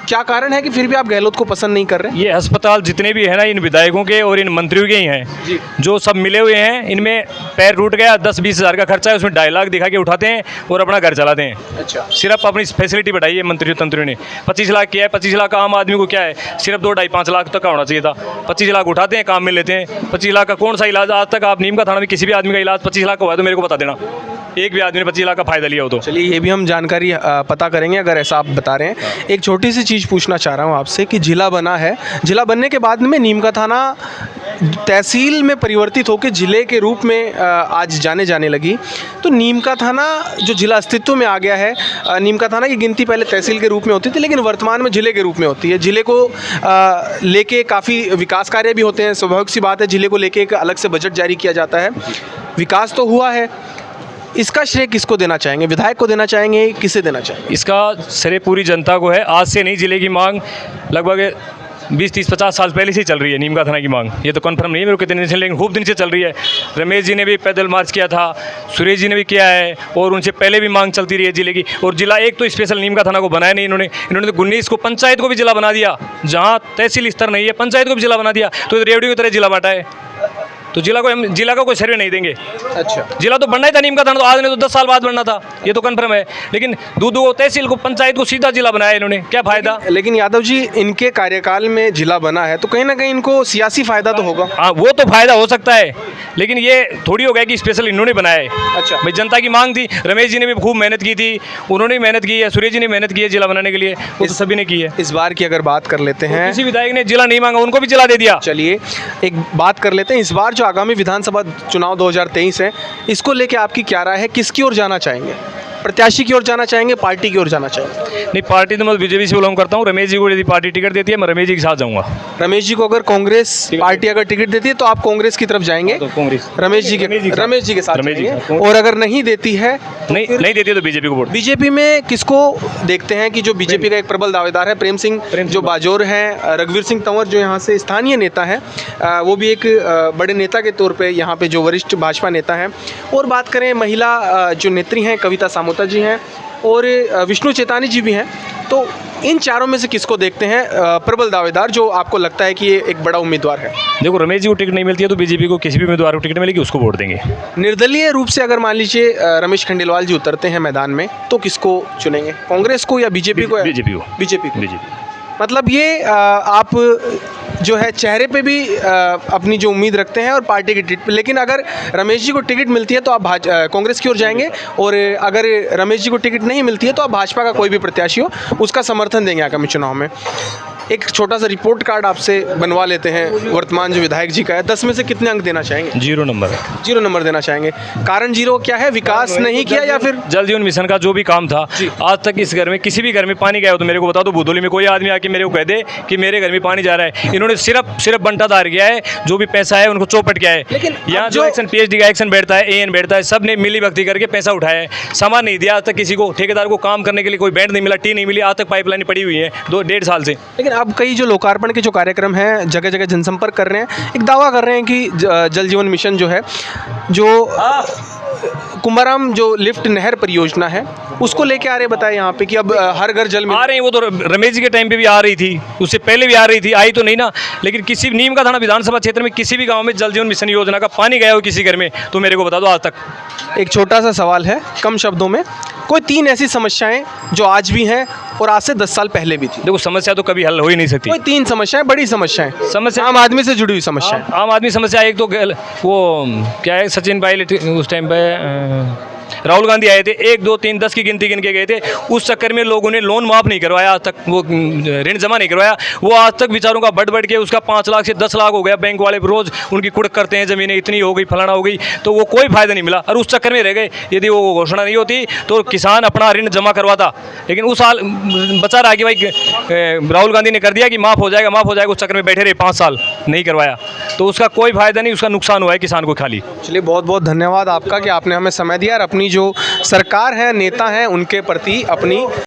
क्या कारण है कि फिर भी आप गहलोत को पसंद नहीं कर रहे? ये अस्पताल जितने भी हैं ना, इन विधायकों के और इन मंत्रियों के ही हैं, जो सब मिले हुए हैं। इनमें पैर टूट गया, 10-20 हज़ार का खर्चा है, उसमें 2.5 लाख दिखा के उठाते हैं और अपना घर चलाते हैं। अच्छा, सिर्फ अपनी फैसिलिटी बढ़ाई है मंत्रियों ने। 25 लाख किया है, 25 लाख का आम आदमी को क्या है, सिर्फ 2-2.5-5 लाख तक का होना चाहिए था। 25 लाख उठाते हैं, काम में लेते हैं। 25 लाख का कौन सा इलाज आज तक आप नीम का थाना में किसी भी आदमी का इलाज 25 लाख का हुआ है तो मेरे को बता देना, एक भी आदमी ने 25 लाख का फायदा लिया हो तो। चलिए ये भी हम जानकारी पता करेंगे अगर ऐसा आप बता रहे हैं। एक छोटी सी चीज़ पूछना चाह रहा हूँ आपसे कि जिला बना है, जिला बनने के बाद में नीम का थाना तहसील में परिवर्तित होकर जिले के रूप में आज जाने लगी। तो नीम का थाना जो जिला अस्तित्व में आ गया है, नीम का थाना की गिनती पहले तहसील के रूप में होती थी लेकिन वर्तमान में जिले के रूप में होती है। जिले को लेके काफ़ी विकास कार्य भी होते हैं, स्वाभाविक सी बात है। जिले को लेके एक अलग से बजट जारी किया जाता है, विकास तो हुआ है। इसका श्रेय किसको देना चाहेंगे? विधायक को देना चाहेंगे, किसे देना चाहेंगे? इसका श्रेय पूरी जनता को है। आज से नहीं, जिले की मांग लगभग 20-30-50 साल पहले से ही चल रही है नीम का थाना की मांग। ये तो कंफर्म नहीं है मेरे को कितने दिन से, लेकिन खूब दिन से चल रही है। रमेश जी ने भी पैदल मार्च किया था, सुरेश जी ने भी किया है और उनसे पहले भी मांग चलती रही है जिले की। और जिला एक तो स्पेशल नीम का थाना को बनाया नहीं इन्होंने तो 19 को पंचायत को भी जिला बना दिया। जहाँ तहसील स्तर नहीं है, पंचायत को भी जिला बना दिया। तो रेवड़ी की तरह जिला बांटा है। तो जिला का कोई सर्वे नहीं देंगे। अच्छा, जिला तो बनना ही था नीम का थाना, तो आज नहीं तो 10 साल बाद बनना था, ये तो कंफर्म है। लेकिन दूधू को, तहसील को, पंचायत को सीधा जिला बनाया इन्होंने, क्या फायदा? लेकिन यादव जी, इनके कार्यकाल में जिला बना है तो कहीं ना कहीं इनको सियासी फायदा तो होगा। हाँ, वो तो फायदा हो सकता है, लेकिन ये थोड़ी हो गया कि स्पेशल इन्होंने बनाया है। अच्छा, भाई जनता की मांग थी, रमेश जी ने भी खूब मेहनत की थी, उन्होंने भी मेहनत की है, सुरेश जी ने मेहनत की है जिला बनाने के लिए, वो तो सभी ने की है। इस बार की अगर बात कर लेते हैं, किसी विधायक ने जिला नहीं मांगा, उनको भी जिला दे दिया। चलिए एक बात कर लेते हैं, इस बार जो आगामी विधानसभा चुनाव 2023 है, इसको लेके आपकी क्या राय है? किसकी ओर जाना चाहेंगे? प्रत्याशी की ओर जाना चाहेंगे, पार्टी की ओर जाना चाहेंगे? नहीं, पार्टी तो मैं बीजेपी से बिलोंग करता हूँ। रमेश जी को यदि पार्टी टिकट देती है, मैं रमेश जी के साथ जाऊँगा। रमेश जी को अगर कांग्रेस पार्टी अगर टिकट देती है तो आप कांग्रेस की तरफ जाएंगे? तो कांग्रेस, रमेश जी के साथ जाएंगे। और अगर नहीं देती है, नहीं देती है तो बीजेपी को वोट। बीजेपी में किसको देखते हैं कि जो बीजेपी का एक प्रबल दावेदार है, प्रेम सिंह जो बाजौर हैं, रघुवीर सिंह तंवर जो यहाँ से स्थानीय नेता हैं, वो भी एक बड़े नेता के तौर पे यहाँ पे जो वरिष्ठ भाजपा नेता हैं। और बात करें महिला जो नेत्री हैं, कविता सामोता जी हैं और विष्णु चेतानी जी भी हैं, तो इन चारों में से किसको देखते हैं प्रबल दावेदार, जो आपको लगता है कि ये एक बड़ा उम्मीदवार है? देखो, रमेश जी को टिकट नहीं मिलती है तो बीजेपी को किसी भी उम्मीदवार को टिकट मिलेगी उसको वोट देंगे। निर्दलीय रूप से अगर मान लीजिए रमेश खंडेलवाल जी उतरते हैं मैदान में तो किसको चुनेंगे? कांग्रेस को या बीजेपी को? बीजेपी को। मतलब ये आप जो है चेहरे पे भी अपनी जो उम्मीद रखते हैं और पार्टी की टिकट पे। लेकिन अगर रमेश जी को टिकट मिलती है तो आप कांग्रेस की ओर जाएंगे, और अगर रमेश जी को टिकट नहीं मिलती है तो आप भाजपा का कोई भी प्रत्याशी हो उसका समर्थन देंगे आगामी चुनाव में। एक छोटा सा रिपोर्ट कार्ड आपसे बनवा लेते हैं, वर्तमान जो विधायक जी का है, 10 में से कितने अंक देना चाहेंगे? 0 नंबर। 0 नंबर देना चाहेंगे। कारण 0 क्या है? विकास नहीं किया या फिर जल जीवन मिशन का जो भी काम था आज तक इस घर में, किसी भी घर में पानी गया हो तो मेरे को बता दो। बुधौली में कोई आदमी आके मेरे को कह दे कि मेरे घर में पानी जा रहा है। इन्होंने सिर्फ बंटाधार किया है, जो भी पैसा है उनको चौपट किया है। लेकिन यहाँ जो एक्शन PhD का एक्शन बैठता है, AN बैठता है, सब ने मिली भक्ति करके पैसा उठाया है, सामान नहीं दिया आज तक किसी को। ठेकेदार को काम करने के लिए कोई बैंड नहीं मिला, टी नहीं मिली, आज तक पाइपलाइन पड़ी हुई है 2-1.5 साल से। लेकिन अब कई जो लोकार्पण के जो कार्यक्रम हैं, जगह जगह जनसंपर्क कर रहे हैं, एक दावा कर रहे हैं कि जल जीवन मिशन जो है, जो कुंभाराम जो लिफ्ट नहर परियोजना है, उसको लेके आ रहे बताए यहाँ पे कि अब हर घर जल में आ रहे हैं। वो तो रमेश जी के टाइम पे भी आ रही थी, उससे पहले भी आ रही थी, आई तो नहीं ना। लेकिन किसी नीम का थाना विधानसभा क्षेत्र में किसी भी गांव में जल जीवन मिशन योजना का पानी गया हो किसी घर में तो मेरे को बता दो आज तक। एक छोटा सा सवाल है, कम शब्दों में, कोई 3 ऐसी समस्याएं जो आज भी हैं और आज से 10 साल पहले भी थी? देखो, समस्या तो कभी हल हो ही नहीं सकती। कोई 3 समस्याएं, बड़ी समस्याएं, आम आदमी से जुड़ी हुई समस्याएं। आम आदमी समस्या एक तो वो क्या है, सचिन पायलट उस टाइम पे राहुल गांधी आए थे, 1, 2, 3, 10 की गिनती गिन के गए थे। उस चक्कर में लोगों ने लोन माफ़ नहीं करवाया, आज तक वो ऋण जमा नहीं करवाया। वो आज तक बेचारों का बढ़ के उसका 5 लाख से 10 लाख हो गया। बैंक वाले रोज़ उनकी कुड़क करते हैं, ज़मीनें इतनी हो गई, फलाना हो गई, तो वो कोई फ़ायदा नहीं मिला और उस चक्कर में रह गए। यदि वो घोषणा नहीं होती तो किसान अपना ऋण जमा करवाता, लेकिन उस साल बचा रहा कि भाई राहुल गांधी ने कर दिया कि माफ़ हो जाएगा, उस चक्कर में बैठे रहे 5 साल नहीं करवाया, तो उसका कोई फ़ायदा नहीं, उसका नुकसान हुआ है किसान को खाली। चलिए, बहुत बहुत धन्यवाद आपका कि आपने हमें समय दिया और अपनी जो सरकार है, नेता हैं, उनके प्रति अपनी